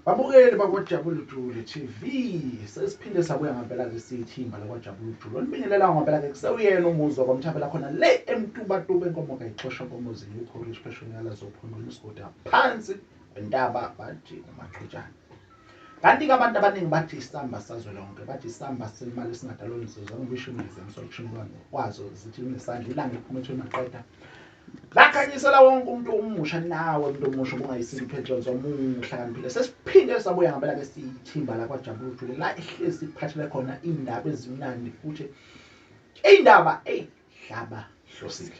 Babukeli bakwaJabula Jule TV sesiphinde sabuya ngempela ke sithimba lakwaJabula Jule olibingelela ngempela ke kusewuyena umuzwa kwamthambela khona le emtubatuba enkomo kayixosha komozini ukholi special ngala zophundula isigodi phansi kwentaba bathi umaqhutshana. Kanti ke abantu abaningi bathi isamba sazwe lonke bathi isamba semali singadaloni sizwe ngisho imizamo solution kwazo zithi nesandla ilanga iphumethwe maqeda. Lakhanyisela wonke umuntu umusha nawe umuntu omusha ungayisiphi petrol zomuhla kampilo sesiphinde sabuya ngempela ke sithimba la kwaJabula Jule la ehlezi siphathele khona indaba ezimnandi futhi indaba hlaba hlosile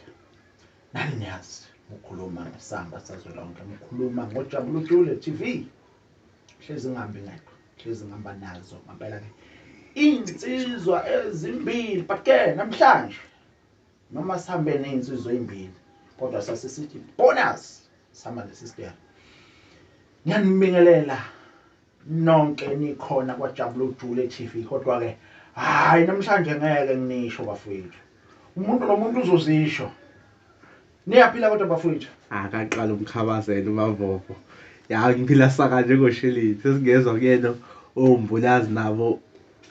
nani niyazi ukukhuluma ngesamba sazwe lonke ngikhuluma ngoJabula Jule TV hlezi ngihambe ngakho hlezi ngihamba nazo ngempela ke insizwa ezimbili but ke namhlanje noma sihambe neinsizwa ezimbili kodwa sasisithi bonus sama lesistere. Ngiyanibingelela nonke nikhona kwaJabula Jule TV kodwa ke hayi namhlanje ngeke ngisho bafowethu. Umuntu nomuntu uzozisho. Niyaphila kodwa bafowethu? Akaqala umkhabazelo mavovo. Ya ngiphila saka njengoshelile sesingezwe kuyena ombulazi nabo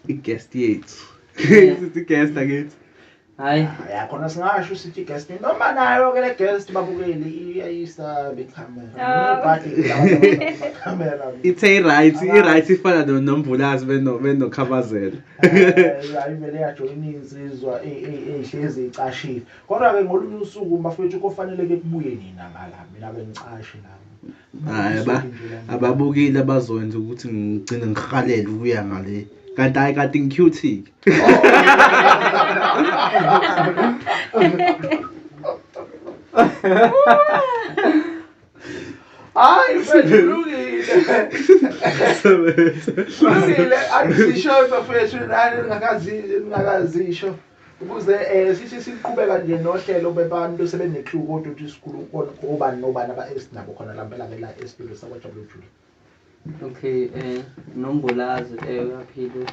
i-guest yethu. Sithi guest akithi. Hayi khona singasho sithi guest noma nayo ke le guest babukeli iyayisa becamera but camera Ithe right ifana nombulazi benokhabazela. Ayivele yajoyina insizwa ehlezi icashile kodwa ke ngolunye usuku bafethu kofanele ke kubuye nina ngala mina bengicashi nami. Hayi ababukile abazokwenza ukuthi ngigcine ngihalele ukuya ngale kanti hayi kanti ngi-QT. Hayi kulungile. Kulungile ayisisho bafethu nani ngakazisho ukuze sithi siqhubeka nje nohlelo bebantu sebeneclue kodwa ukuthi isikhulu ubani nobani abaesinabo khona la mpela ke la estudio sakwaJabula Jule. okay nombulazi uyaphila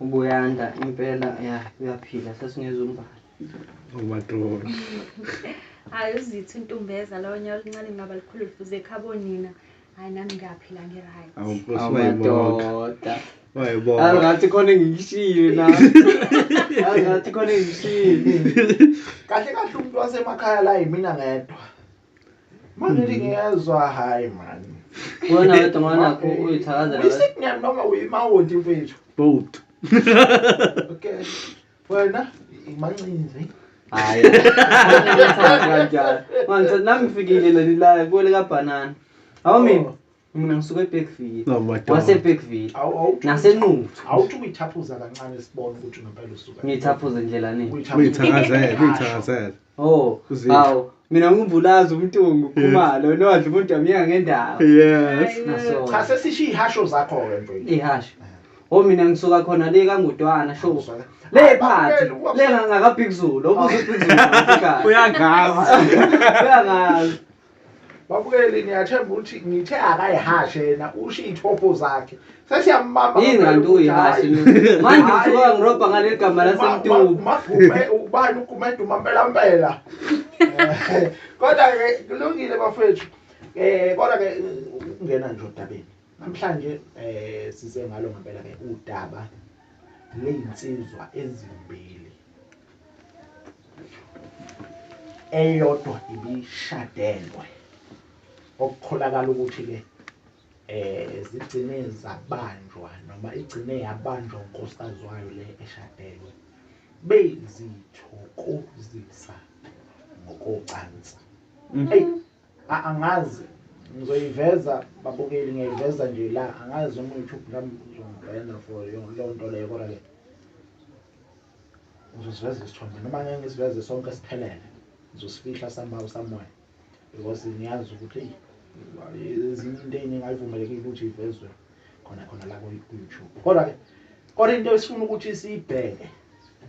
ubuyanda impela uyaphila sesingezwe umbali. Umadrona. Hayi uzithi intumbeza lawo nyalo lincane ngaba likhulu lifuze ekhabonina. Hayi nami ngiyaphila ngi-right. Awudoda. Wayibona. Angathi khona ngishilo na. Angathi khona ngishilo. Kahle kahle umuntu wasemakhaya la yimina ngedwa. Manje ngiyezwa hayi man. Wena wedwa manakho uyithakazela. Uyisignal noma uyimawodi mfethu? Boat. Okay. Wena imancinzi. Hayi. Kanjalo. Manje nami ngifikile la kule kaBanana. Awu mina ngisuka eBergville. Wase Bergville. Nasenquthu. Awuthi uyithaphuza kancane sibone ukuthi ngempela usuka. Ngithaphuza indlela nini? Uyithakazela. Oh. Awu mina ngumvulazi umntungu ukhumalo nodla umuntu amiya ngendawo. Yes. Naso. Cha sesisho ihasho zakho ke mfethu. Ihasho. Mina ngisuka khona le kaNgudwana show. Le phathi le ngakabhik Zulu obuza uBhik Zulu ekhaya. Uyangazi. Uyangazi. Babukeli niyathemba ukuthi ngithe akayihashe yena usho ithopho zakhe. Sesiyambamba. Yini kanti uyihashe manje ngisuka ngirobha ngale gama lasemntubu. Magume ubani uGumede umampela. Kodwa ke kulungile bafethu. Kodwa ke ungena nje odabeni. Namhlanje size ngalo ngempela ke udaba lezinsizwa ezimbili. Eyodwa ibishadelwe. Okukholakala ukuthi ke zigcine zabanjwa noma igcine yabanjwa unkosikazi wayo le eshadelwe. Bezithokozisa ngokocansi. Angazi ngizoyiveza babukeli ngiyiveza nje la angazi uma YouTube nami ngizongena for leyo nto leyo kodwa ke ngizosiveza isithombe noma ngeke ngisiveze sonke siphelele ngizosifihla somehow somewhere because niyazi ukuthi ezinye into engayivumelekile ukuthi ivezwe khona la ku YouTube kodwa ke into esifuna ukuthi siyibheke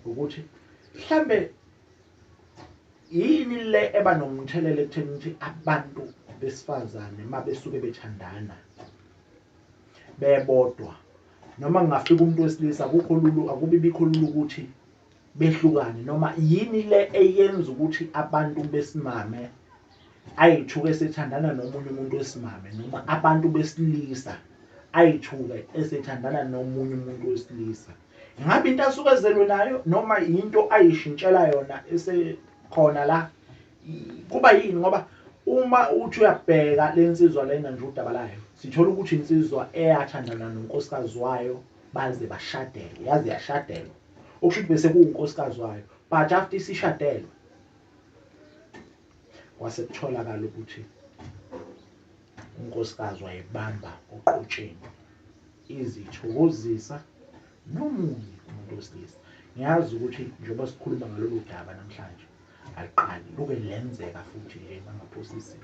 ukuthi mhlambe yini le eba nomthelelo ekutheni ukuthi abantu besifazane mabesuke bethandana bebodwa noma ngafika umuntu wesilisa akubi bikhulula ukuthi behlukane noma yini le eyenza ukuthi abantu besimame ayithuke sethandana nomunye umuntu wesimame noma abantu besilisa ayithuke esethandana nomunye umuntu wesilisa. Ngabe into asuke ezelwe nayo noma into ayishintshela yona esekhona la kuba yini ngoba uma uthi uyabheka lensizwa lena nje udaba layo sithola ukuthi insizwa eyathandana nonkosikazi wayo baze bashadela yazi yashadela okusho bese kuunkosikazi wayo but after isishadelwe wase kutholakala ukuthi unkosikazi wayebamba oqotsheni izithokozisa nomunye umuntu wesilisa. Ngiyazi ukuthi njengoba sikhuluma ngalolu daba namhlanje aliqali loke lenzeka futhi bangaphosisi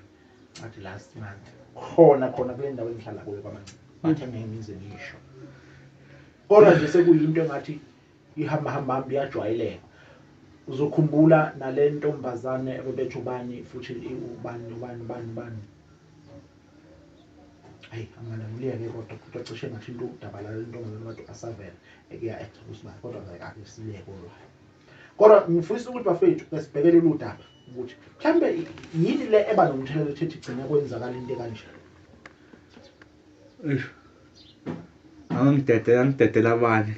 athi last month khona kule ndawo engihlala kuyo kwamanje bathe ngeke ngize ngisho kodwa nje sekuyinto engathi ihamba iyajwayeleka. Uzokhumbula nale ntombazane ebethu bani futhi ubani hayi anganamliyeke kodwa futhi acishe ngathi into udaba la ntombazane abantu asavela ekuya ekusibani kodwa ake sibeke kolwayo. Kodwa ngifisa ukuthi bafethu besibhekele lo daba ukuthi mhlambe yini le eba nomthelela ethethi igcina kwenzakala into kanje. Angidedela abanye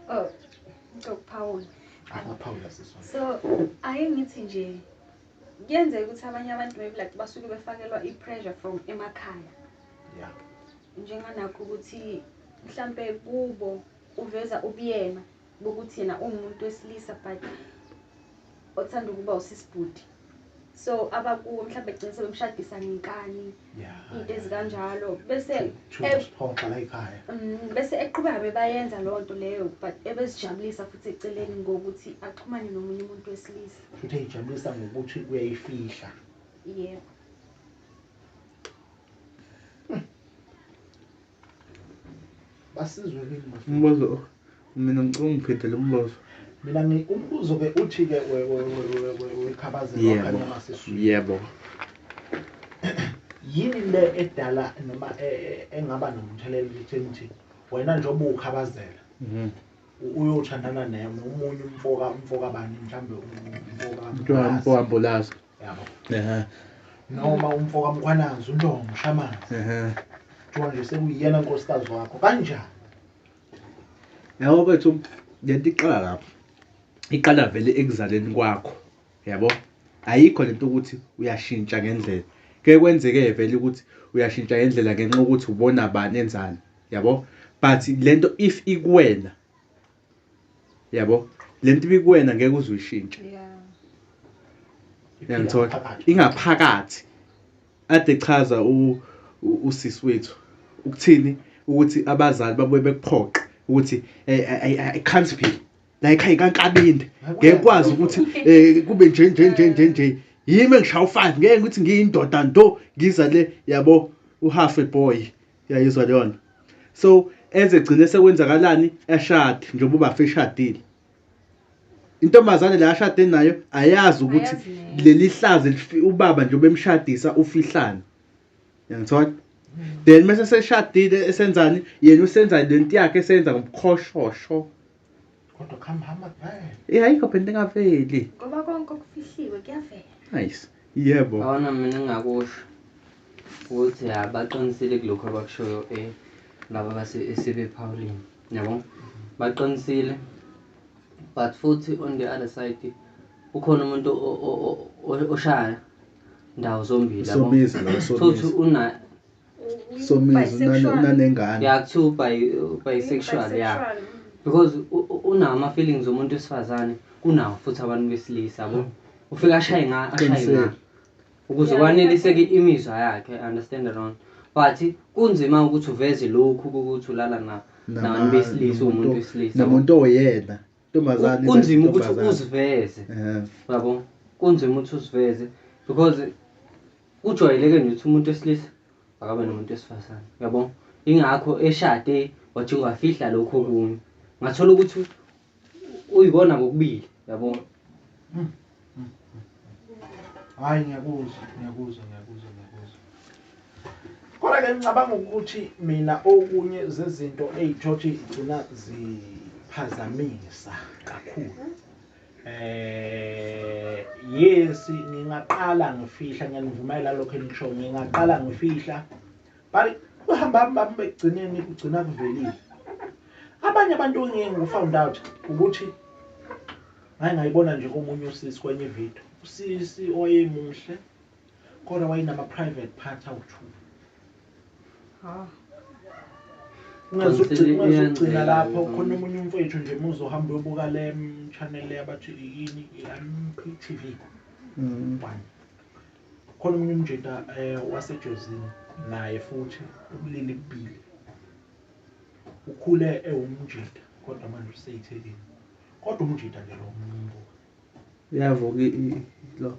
Oh, Phawula. Akaphawula sisona. So, ake ngithi nje kuyenzeka ukuthi abanye abantu maybe like basuke befakelwa i-pressure from emakhaya. Yeah. Njenganakho ukuthi mhlambe kubo uveza ubuyena bokuthi yena umuntu wesilisa but othanda ukuba usisibhudi. So abakuwo mhlambe egcina sebemshadisa ngenkani. Yeah. Into ezikanjalo bese Phoqa la ekhaya. Bese eqhubeka bebayenza lo nto leyo but ebesijabulisa futhi eceleni ngokuthi axhumane nomunye umuntu wesilisa. Futhi ejabulisa ngokuthi uyayifihla. Yebo. Basizwe yini bafethu? umbuzo mina ngicela ungiphendule umbuzo. Mina umbuzo ke uthi ke wekhabazela Yebo. wakhanya masesizwe. Yebo. Yini le edala noma engaba nomthelela ukuthi wena njengoba ukhabazela uyothandana naye nomunye umfoka bani mhlambe Umfoka Mbulazi. yabo noma umfoka Mkhwanazi uNdongo Shamazi njengoba nje sekuyiyena nkosikazi wakho kanjani. Yabo bethu lento iqala lapho. Iqala vele ekuzaleni kwakho. Yabo. Ayikho lento ukuthi uyashintsha ngendlela. Ke kwenzeke vele ukuthi uyashintsha ngendlela ngenxa ukuthi ubona bani enzani. Yabo. But lento if ikuwena. Yabo. Lento ibikuwena ngeke uzuyishintsha. Yeah. Yangithola. Ingaphakathi. Ade chaza usisi wethu. Ukuthini ukuthi abazali babuye bekuphoqa ukuthi I can't be like ayikankabindi ngeke kwazi ukuthi kube nje yimi engishaya u5 ngeke ukuthi ngiyindoda nto ngizale yabo uhalf a boy yayizwa leyo. So ezegcine sekwenzakalani eshadi njengoba bafeshadile intombazane la ashade nayo ayazi ukuthi leli hlazi ubaba nje bemshadisa ufihlane. Yangithola. Then mase seshadile esenzani yena usenza lento yakhe esenza ngobukhoshosho. Kodwa hamba phela. Ayikho phela engaveli. Ngoba konke okufihliwe kuyavela. Nice. Yebo. Awona mina engakusho ukuthi abaqinisile kulokho abakushoyo laba base Pauline yabo baqinisile but futhi on the other side ukhona umuntu oshaya ndawo zombili yabo Somizi la futhi una somizi unanengane. yakuthiwa bisexual yeah because una ama feelings omuntu wesifazane kunawo futhi abantu besilisa yabo ufika ashaye nga ukuze kwaneliseke imizwa yakhe understand wrong but kunzima ukuthi uveze lokhu ukuthi ulala nabantu besilisa umuntu wesilisa nomuntu oyena ntombazane kunzima ukuthi uziveze yabo kunzima ukuthi uziveze because kujwayeleke nje ukuthi umuntu wesilisa akabe nomuntu wesifazane yabo ingakho eshade wathi ungafihla lokho kunye ngathola ukuthi uyibona ngokubili yabo. Hayi ngiyakuzwa. Kodwa ke ngicabanga ukuthi mina okunye zezinto ezithothi igcina ziphazamisa kakhulu. Yes ngingaqala ngifihla ngiyanivumela lokho enisho ngingaqala ngifihla but ukuhamba ekugcineni kugcina kuvelile. Abanye abantu ngeke ngifound out ukuthi ngayibona nje komunye usisi kwenye video. Usisi oyemuhle kodwa wayinama private part awu2. Ungazugcina lapho khona umunye umfowethu nje muzohamba uyobuka le channel yabathi yini MPTV. Khona umunye umjida wasejozini naye futhi ubulili bubili. Ukhule ewumjida kodwa manje useyithekile. Kodwa umjida nje lo mumbo. Uyavuka lo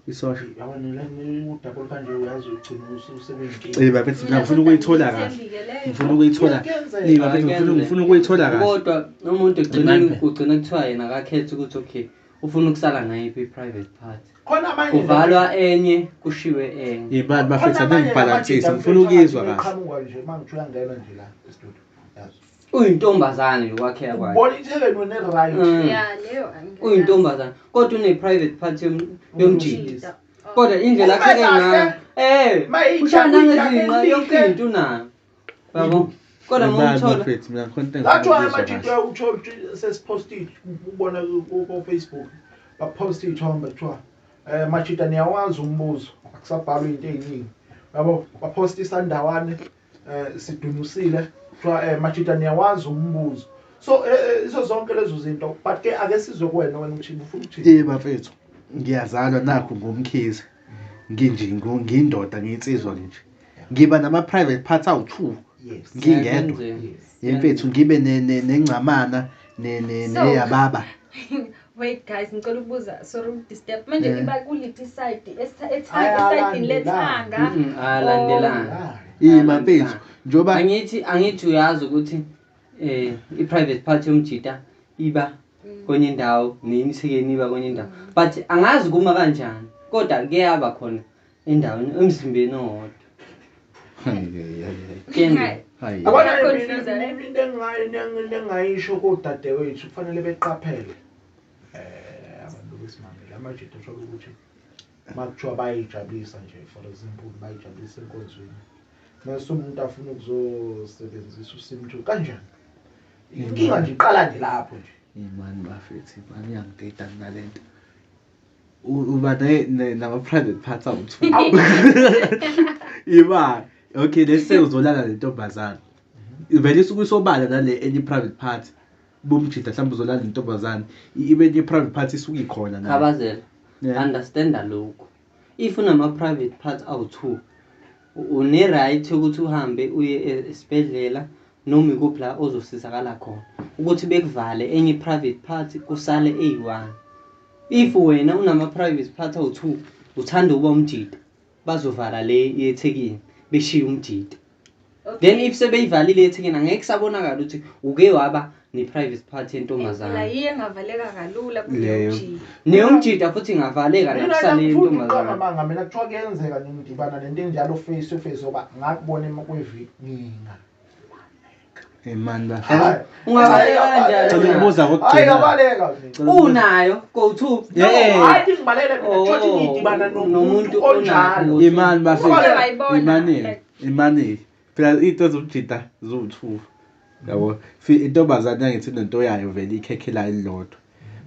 isosha. Yabona udouble kanje uyazi ugcina usebenza. Bafethu mina ngifuna ukuyithola kahle. Ngifuna ukuyithola. Bafethu ngifuna ukuyithola kahle. Kodwa umuntu ugcina kuthiwa yena akakhetha ukuthi okay ufuna ukusala ngayiphi private part. Khona abanye kuvalwa enye kushiwe enye. Imali bafethu angibalansisa ngifuna ukuyizwa kahle. Qhamuka nje mangithu uyangena nje la e-studio. Yazi. Uyintombazane lokwakheka kwakhe. Bona ithele wena right. Yeah, leyo angeke. Uyintombazane kodwa une private part yomjida. Kodwa indlela akhe ngayo ushana ngezinqa yonke into nayo. Yabo. Kodwa ngomthola bafethu mina content. That's why amajita uthola sesipostile ubona ku Facebook. Bapost ithombe kuthiwa machita niyawazi umbuzo akusabhalwa into eziningi. Yabo bapost isandawane sidunusile kuthiwa machita niyawazi umbuzo. So izo zonke lezo zinto but ke ake sizokuwena wena uthini ufuna ukuthini? Bafethu ngiyazalwa nakho ngomkhize. Nginje ngindoda ngiyinsizwa nje. Ngiba nama private parts awu2. Yes. Ngingedwa. Yemfethu ngibe nengcamana neyababa. Wait guys, ngicela ukubuza sorry ukudisturb manje iba kulithi side eside lethanga alandelana. Bafethu njoba angithi uyazi ukuthi i private part yomjida iba kwenye indawo nenisekeni iba kwenye indawo but angazi kuma kanjani kodwa kuyaba khona endaweni emzimbeni owodwa. Hayi. Abona into engayisho kodadewethu kufanele beqaphele. Abantu besimame amajita asho ukuthi makuthiwa bayijabulisa nje for example bayijabulisa enkonzweni. Mase umuntu afuna ukuzosebenzisa usimthu kanjani? Inkinga nje iqala nje lapho nje. Imani bafethu imani yangideda nalento. Uba nama private parts awu2. Imali. Okay, let's say uzolala nentombazana. Vele isukusobala nale any private part. Bomjida mhlawumbe uzolala nentombazana. Ibe nye private part isuke ikhona nayo. Khabazela. Understand lokho. If unama private parts awu2 une right ukuthi uhambe uye esibhedlela noma ikuphi la ozosizakala khona ukuthi bekuvale enye private part kusale A1. If wena unama private parts awu2 uthanda ukuba umjida bazovala le yeThekwini beshiya umjida. Then if sebeyivalile yeThekwini angeke sabonakala ukuthi uke waba ne private part yentombazana. La yiye ngavaleka kalula kulomjida. Neyomjida futhi ngavaleka nakusale yentombazana. Mama mina kuthiwa kuyenzeka ngidibana nento enjalo face to face oba ngakubona kwevinga. Man bafethu. Ungabaleka kanjani? Ubuza kokugcina. Hayi ngabaleka. Unayo go to. Hayi ngibaleka kuthiwa ngidibana nomuntu onjalo. Imani bafethu. Imani. Phela into zomjida zo2. Yabo. Intombazana ngithi nento yayo vele ikhekhela elilodwa.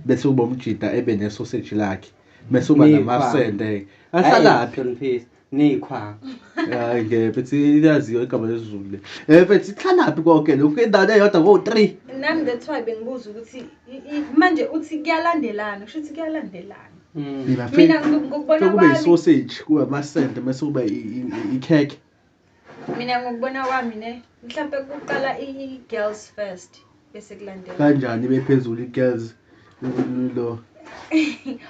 Bese uba umjida ebe ne sausage lakhe. Bese uba namasende. Asalaphi? Neyikhwanga. Hayi ngephethi iyaziyo igama lesizulu le. Phethi ikhalaphi konke lokho endaweni eyodwa ngo3. Nami that's why bengibuza ukuthi manje uthi kuyalandelana kusho ukuthi kuyalandelana. Mina ngokubona kube i-sausage kuba amasende bese kuba ikhekhe. Mina ngokubona kwami ne mhlawumbe kuqala i-girls first bese kulandela. Kanjani bephezulu i-girls lo.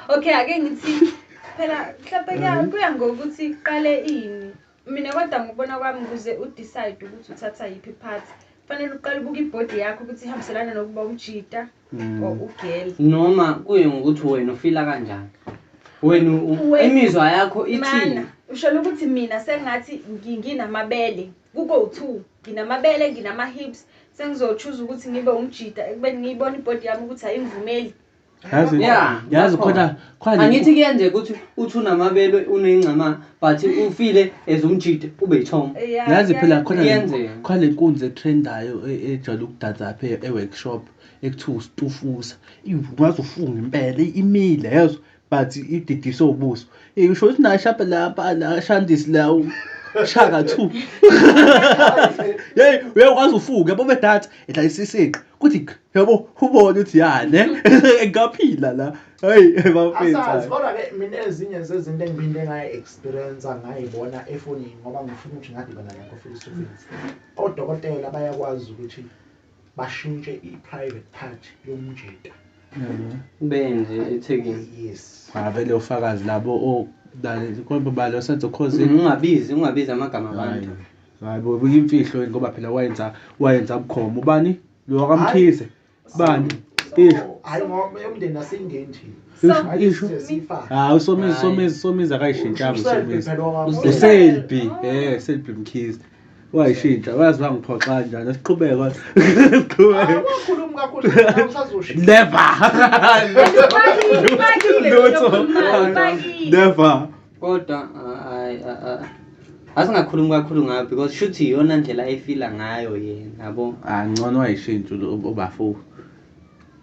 Okay ake ngithi phela mhlawumbe kuya ngokuthi iqale ini. Mina kodwa ngibona kwami ukuze udecide ukuthi uthatha yiphi part fanele uqale ubuka ibody yakho ukuthi ihambiselana nokuba umjida or ugirl noma kuye ngokuthi wena ufila kanjani. Wena imizwa yakho ithini? Usho ukuthi mina sengathi nginamabele kuko2 nginamabele nginama hips sengizochoose ukuthi ngibe umjida ekubeni ngiyibona ibody yami ukuthi ayingivumeli. yazi khona angithi kuyenzeka ukuthi uthi unamabele unencama but ufile as umjida ube yithoma yazi phela khona Kuyenzeka. le nkunzi etrendayo ejwayele ukudansa apha e-workshop ekuthiwa ustufusa ungaze ufunge impela imile yazo but ididise ubuso ngisho ukuthi nashapha lapha la shandisi la shaka 2 hey uyakwazi ufuke yabo bedatha edla isiqi kuthi yabo ubone ukuthi yane engaphila la hey bafethu asazi kodwa ke mina ezinye zezinto engiphinde ngayi-experience ngayibona efonini ngoba ngifuna ukuthi ngadibana nakho face to face odokotela bayakwazi ukuthi bashintshe i-private part yomjida benze eThekwini yes vele ufakazi labo konke balo senze cause ungabizi amagama abantu hayibo imfihlo ngoba phela wayenza bukhoma ubani lo wakamkhize bani hayi ngoba umndeni asingenti isho sifa usomizi akayishintshanga uselbi selbi mkhize wayishintsha wazi bangiphoxa kanjani siqhubeka wakhuluma kakhulu usazoshintsha never kodwa asingakhulumi kakhulu ngayo because shuthi iyona ndlela ayifila ngayo yena yabo ngcono wayishintsha ubafu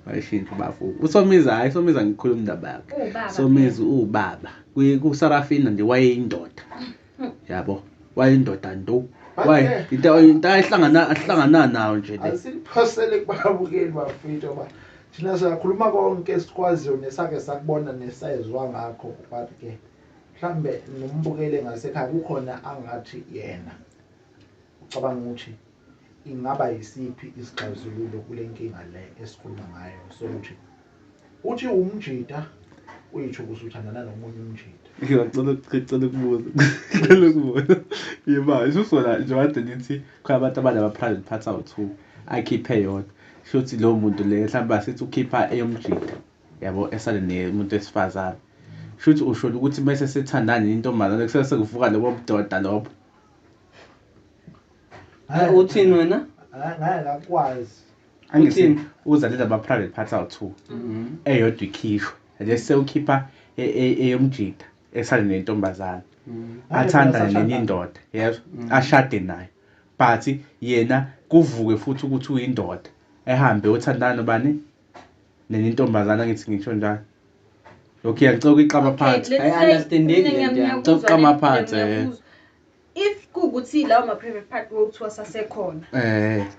wayishintsha ubafu usomiza ngikhuluma indaba yakhe somizi ubaba kuSarafina nje wayeyindoda yabo wayeyindoda ndo into ahlangana nawo nje le asiliphosele kubabukeli bafethu ngoba thina siyakhuluma konke esikwaziyo nesake sakubona nesayezwa ngakho but ke mhlambe nombukele ngasekhaya kukhona angathi yena ucabanga ukuthi ingaba yisiphi isixazululo kule nkinga le esikhuluma ngayo sokuthi uthi umjida uyitho kusuthandana nomunye umjida ngicela ukubuza yeba isosona nje wade nithi khona abantu abanama private parts awu2 akhiphe yona shothi lo muntu le mhlawumbe asithi ukhipha eyomjida yabo esale nemuntu esifazana shothi usho ukuthi bese sethandana intombazane kusese kuvuka lobo budoda lobo uthini wena ngeke ngakwazi angithi uza lezi ama private parts awu2 eyodwa ikhishwe nje sewukhipha eyomjida esale nentombazana athandana nenye indoda yebo ashade naye but yena kuvuke futhi ukuthi uyindoda ehambe uthandana nobani nenye intombazana ngithi ngisho njalo okay ngicela ukuyiqama phansi I understanding ngicela ukuqama phansi if kukuthi lawo ma private part wothiwa sasekhona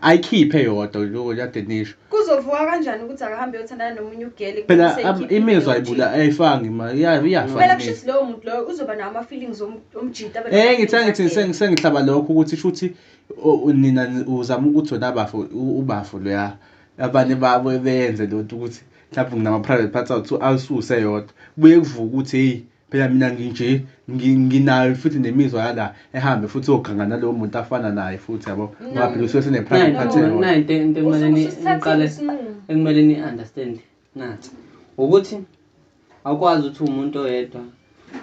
ayikhiphe yodwa lokho kade nisho kuzovuka kanjani ukuthi akahambe yothandana nomunye ugele phela imizwa ayibula ayifanga iyafa phela kusho lowo muntu loyo uzoba nawo ama feelings omjida ngithi sengihlaba lokho ukuthi shuthi nina uzama ukuthi wena ubafu loya abanye babo benze lonto ukuthi mhlawumbe nginama private parts awuthi asuse yodwa buye kuvuka ukuthi hey phela mina nginje nginayo futhi nemizwa yala ehambe futhi ogangana lo muntu afana naye futhi yabo ngoba phela usesene private parts na into ekumele ni understand nathi ukuthi awukwazi ukuthi umuntu oyedwa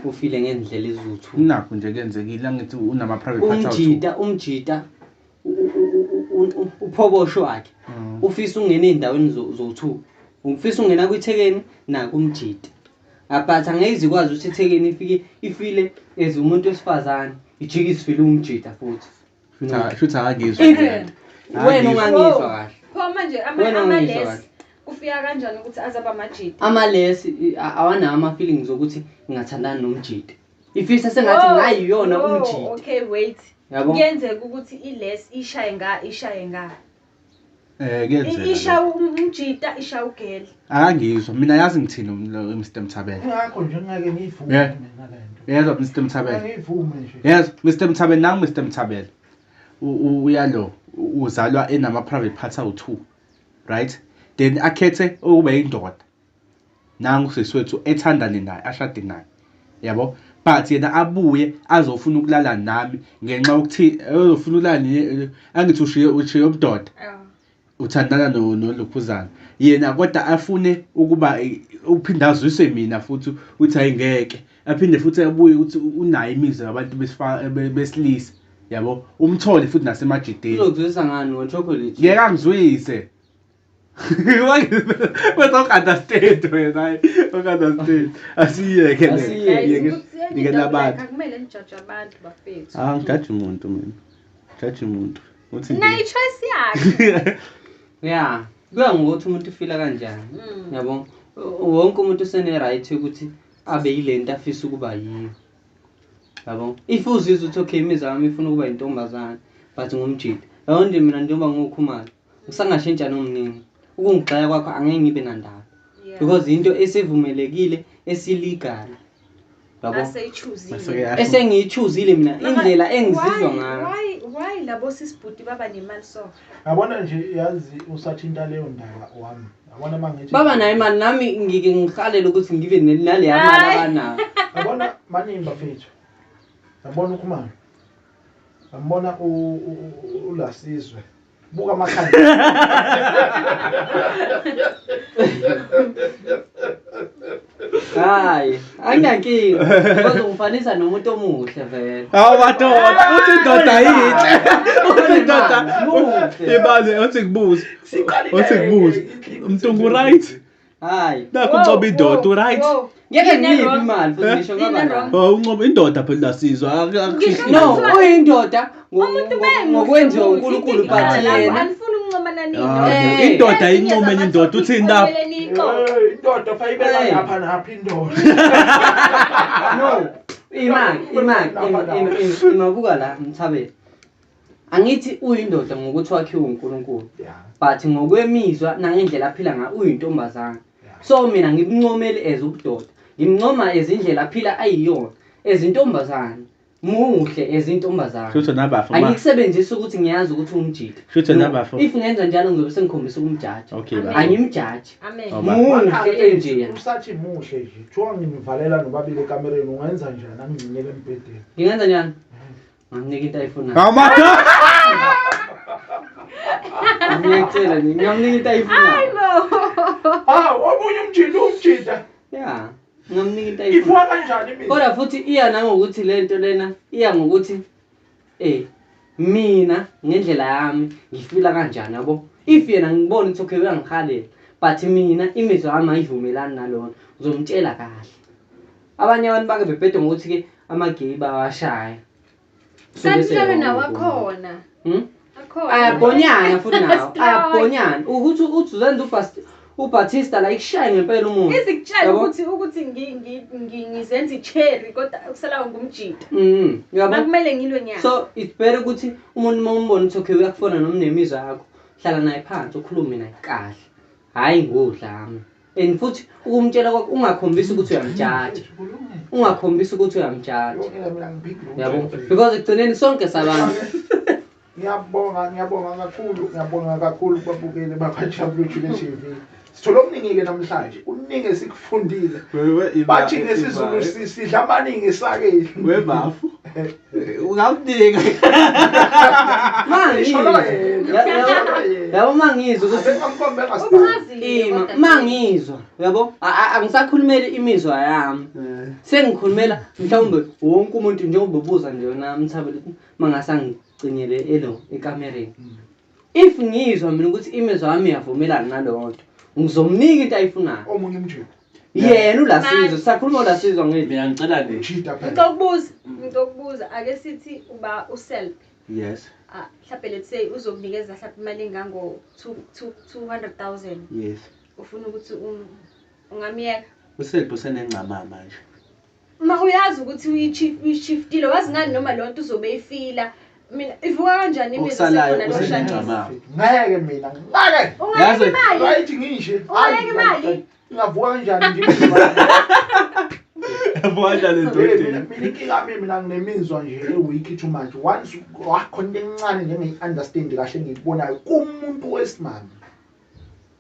ufile ngendlela ezuthu nakho nje kenzekile angithi unama private parts awuthi umjida uphobosho wakhe ufisa ungena endaweni zothu ufisa ungena kwiThekwini na kumjida but angeke izikwazi ukuthi iThekwini ifile as umuntu wesifazane ijike isifile umjida futhi shuthi akangizwa wena ungangizwa kahle pho manje ama-less kufika kanjani ukuthi azaba amajida ama-less awanawo ama-feelings ukuthi ngingathandana nomjida ifisa sengathi ngayiyona umjida okay wait yabo kuyenzeka ukuthi i-less ishaye nga kuyenzeka isha umjida isha ugele akangizwa mina yazi ngithini Mr Mthabela ngakho nje ngeke ngiyivume mina lento yezwa Mr Mthabela ngiyivume nje yezwa Mr Mthabela nangu Mr Mthabela uyalo uzalwa enama private parts awu2 right then akhethe ukuba indoda nangu seswethu ethandane naye ashade naye yabo but yena abuye azofuna ukulala nami ngenxa ukuthi uzofuna ukulala angithi ushiye umdoda uthandana noLukhuzana yena kodwa afune ukuba uphinda azwise mina futhi uthi ayingeke aphinde futhi abuye ukuthi unayo imizwa yabantu besilisa yabo umthole futhi nasemajideni uzokuzwisa ngani ngochocolate ngeke angizwise Wena understand wena. Understand. Asiyeke le. Ngeke labantu. Akumele nijaje abantu bafethu. Ngijaji umuntu mina. Ngijaji umuntu. Uthi Nayi choice yakhe. Yeah, kuya ngokuthi umuntu ufila kanjani. Yabo. Wonke umuntu usene right ukuthi abe yilento afisa ukuba yiyo. Yabo. If uzizwa ukuthi okay imizwa yami ifuna ukuba intombazana, but ngumjidi. Yabo nje mina njengoba ngokhumala. Ngisangashintsha nomningi. Ukungixaya kwakho angeke ngibe nandaba. Because into esivumelekile esilegal. Yabo. Esengiyichuzile mina indlela engizizwa ngayo. Why labo sisibhuti baba nemali so? Yabona nje yazi usathinta leyo ndaba wami. Yabona mangithi Baba naye imali nami ngike ngihalele ukuthi ngibe nale yamali abanayo. Yabona manimba mfethu. Yabona ukhumalo. Yabona ulasizwe. Buka amakhanda. Hayi, anginankinga. Bazongifanisa nomuntu omuhle vele. madoda, uthi indoda yinhle. Uthi indoda muhle. Ibaze uthi ngibuze. Uthi ngibuze. Umntungu right? Hayi. Nakho uncoba indoda right? Ngeke ngiphi imali futhi ngisho ngaba. Uncoba indoda phela lasizwa. No, uyindoda ngokwenziwa uNkulunkulu but yena. Anifuna ukuncoma nani. Indoda incoma enye indoda uthini lapho? Indoda fayibela lapha napha indoda. No, imabuka la mthabela. Angithi uyindoda ngokuthi wakhiwe uNkulunkulu. But ngokwemizwa nangendlela aphila ngayo uyintombazana. So mina ngimncomeli ezubudoda. Ngimncoma ezindlela aphila ayiyona ezintombazana. Muhle ezintombazana. Shutho nabafa. Angikusebenzisa ukuthi ngiyazi ukuthi umjidi. Shutho nabafa. If ngenza njalo ngizobe sengikhombisa ukumjaji. Okay. Angimjaji. Amen. Muhle enje. Usathi muhle nje. Kuthiwa ngimvalela nobabili ekamereni ungenza njani angingcinele empedeni. Ngingenza njani? Nginika into ayifuna. Amadoda. Ngiyacela ngingamnika into ayifuna. Omunye umjida. Yeah. Ngamnika into ayifuna. Ifuwa kanjani mina? Kodwa futhi iya nangokuthi lento lena iya ngokuthi mina ngendlela yami ngifila kanjani yabo. If yena ngibona ukuthi okay uyangihalela but mina imizwa yami ayivumelani nalona uzomtshela kahle. Abanye abantu bake bebhede ngokuthi ke amagay bawashaya. Sanhlalo nawo akhona. Akhona. Ayabhonyana futhi nawo. Ayabhonyana. Ukuthi uzenza uBaptista la ikushaye ngempela umuntu. Izikutshela ukuthi ngizenza icherry kodwa kusala ngumjida. Yabo. Akumele ngilwe nyaka. So it's better ukuthi umuntu makumbona ukuthi okay uyakufona nomnemizwa yakho. Hlala naye phansi ukhulume naye kahle. Hayi ngodlami. And futhi ukumtshela kwakho ungakhombisa ukuthi uyamjaja. Ungakhombisa ukuthi uyamjaja. Yabo. Because ekugcineni sonke sabantu. Ngiyabonga kakhulu babukele bakwaJabulutho le-TV. Sithola okuningi ke namhlanje. Uningi esikufundile. Bathi ngesizulu sidla amaningi esakeni. Webafu. Ungamdinga. Yabo mangizwa ukuthi mangizwa yabo angisakhulumeli imizwa yami. Sengikhulumela mhlawumbe wonke umuntu njengoba ubuza nje yona mthabela mangasangigcinele elo ekamereni. If ngizwa mina ukuthi imizwa yami iyavumelana nalonto ngizomnika into ayifunayo. Omunye umjida. Yena ulasizwe sakhuluma ulasizwe ngithi mina ngicela nje. Ngikubuza ake sithi uba uself. Yes. Mhlawumbe let's say uzokunikeza mhlawumbe imali engango 200,000. Yes. Ufuna ukuthi ungamiyeka. Uself usenencama manje. Ma uyazi ukuthi uyichiftile wazi ngani noma lonto uzobe ifila. Mina ivuka kanjani imizwa sekona loshanisa. Ngeke mina. Ngeke. Yazi Right ngisho. Ungeke imali. Ngavuka kanjani nje. Yavuka kanjani ndodeni. Mina nginemizwa nje eweak too much. Once wakhona encane njenge-understand kahle ngikubonayo kumuntu wesimami.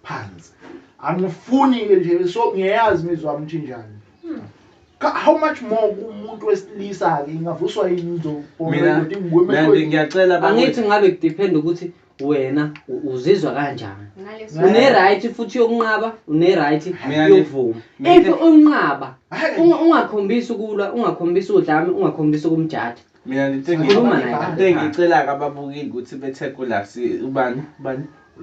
Phansi. Angifuni nje so ngiyazi imizwa yami njani. How much more umuntu wesilisa ke ingavuswa yini mina ngiyacela angithi ngabe kudepend ukuthi wena uzizwa kanjani. Une right futhi yokunqaba, une right yokuvuma. If unqaba, ungakhombisa ukulwa, ungakhombisa udlame, ungakhombisa ukumjaja. Mina ngicela ngicela kababukile ukuthi bethe kulasi ubani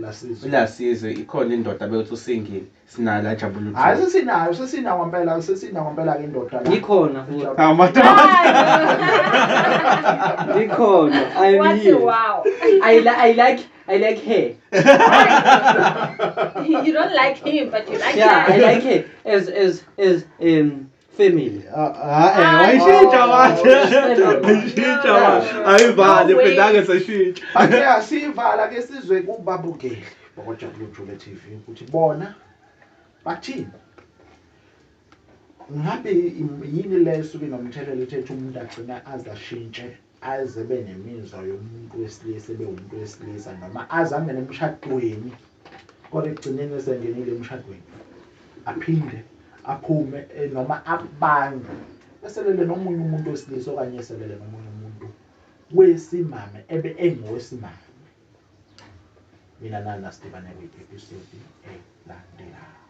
lasizwe. Ulasizwe ikhona indoda beyothi usingile sinala ajabula Hayi uJobe. sesinayo ngempela ke indoda la. Ngikhona futhi. Amadoda. Ngikhona. I'm What a here. wow. I like her. You don't like him, but you like Yeah, her. I like her as family. Wayishintsha manje. Wayishintsha manje. Ayivale No way. phela ngesashintsha. Ake sivala ke sizwe kubabukeli bakwaJabula uJobe TV ukuthi bona bathini. Ngabe yini leso ke nomthelelo ethethe umuntu agcina azashintshe aze benemizwa yomuntu wesilisa umuntu wesilisa noma azangene emshadweni kodwa ekugcineni esengenile emshadweni aphinde aphume noma abange eselele nomunye umuntu wesilisa okanye eselele nomunye umuntu wesimame ebe engowesimame. Mina nana Stephen episode elandelayo.